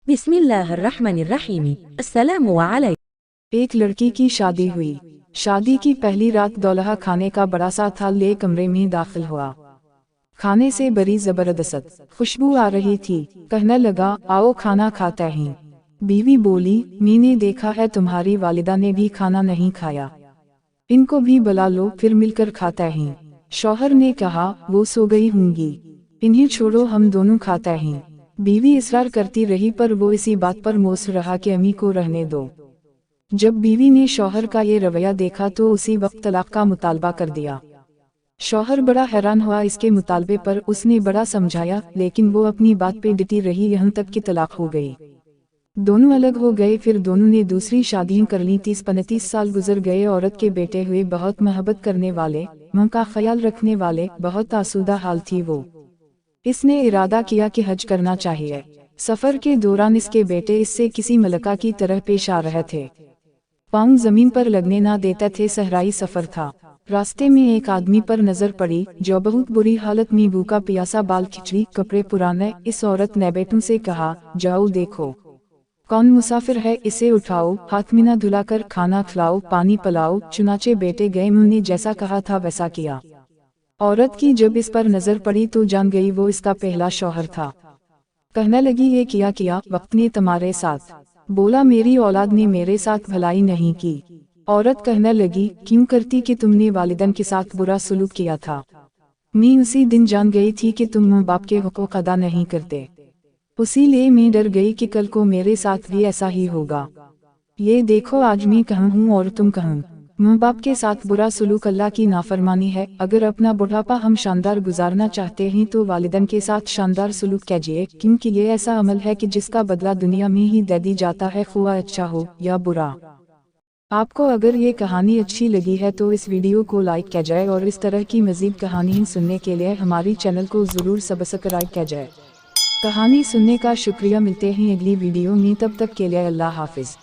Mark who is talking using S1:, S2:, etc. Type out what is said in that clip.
S1: बिस्मिल्लाहिर्रहमानिर्रहीम। अस्सलामु अलैकुम।
S2: एक लड़की की शादी हुई। शादी की पहली रात दौल्हा खाने का बड़ा सा थाल ले कमरे में दाखिल हुआ। खाने से बड़ी जबरदस्त खुशबू आ रही थी। कहने लगा, आओ खाना खाते हैं। बीवी बोली, मैंने देखा है तुम्हारी वालिदा ने भी खाना नहीं खाया, इनको भी बुला लो, फिर मिलकर खाते हैं। शौहर ने कहा, वो सो गई होंगी, इन्हें छोड़ो, हम दोनों खाते हैं। बीवी इसरार करती रही, पर वो इसी बात पर मोस रहा कि अम्मी को रहने दो। जब बीवी ने शौहर का ये रवैया देखा तो उसी वक्त तलाक का मुतालबा कर दिया। शौहर बड़ा हैरान हुआ इसके मुतालबे पर। उसने बड़ा समझाया, लेकिन वो अपनी बात पे डटी रही, यहाँ तक कि तलाक हो गई। दोनों अलग हो गए। फिर दोनों ने दूसरी शादियां कर ली। 30-35 साल गुजर गए। औरत के बेटे हुए, बहुत मोहब्बत करने वाले, मां का ख्याल रखने वाले, बहुत आसूदा हाल थी वो। इसने इरादा किया कि हज करना चाहिए। सफर के दौरान इसके बेटे इससे किसी मलका की तरह पेश आ रहे थे। पाँव जमीन पर लगने ना देते थे। सहराई सफर था। रास्ते में एक आदमी पर नजर पड़ी जो बहुत बुरी हालत में भूखा प्यासा, बाल खिचड़ी, कपड़े पुराने। इस औरत ने बेटों से कहा, जाओ देखो कौन मुसाफिर है, इसे उठाओ, हाथ में ना धुलाकर खाना खिलाओ, पानी पिलाओ। चुनाचे बेटे गए, उन्होंने जैसा कहा था वैसा किया। औरत की जब इस पर नजर पड़ी तो जान गई वो इसका पहला शौहर था। कहने लगी, ये किया वक्त ने तुम्हारे साथ? बोला, मेरी औलाद ने मेरे साथ भलाई नहीं की। औरत कहने लगी, क्यों करती कि तुमने वालिदन के साथ बुरा सलूक किया था। मैं उसी दिन जान गई थी कि तुम माँ बाप के हुकूक अदा नहीं करते, उसी लिए मैं डर गई कि कल को मेरे साथ भी ऐसा ही होगा। ये देखो, आज मैं कहाँ हूँ और तुम कहाँ। माँ बाप के साथ बुरा सलूक अल्लाह की नाफरमानी है। अगर अपना बुढ़ापा हम शानदार गुजारना चाहते हैं तो वालिदन के साथ शानदार सलूक कीजिए, क्योंकि ये ऐसा अमल है कि जिसका बदला दुनिया में ही दे दी जाता है, ख्वाह अच्छा हो या बुरा। आपको अगर ये कहानी अच्छी लगी है तो इस वीडियो को लाइक किया जाए और इस तरह की मज़ीद कहानियाँ सुनने के लिए हमारी चैनल को ज़रूर सब्सक्राइब किया जाए। कहानी सुनने का शुक्रिया। मिलते हैं अगली वीडियो में, तब तक के लिए अल्लाह हाफिज़।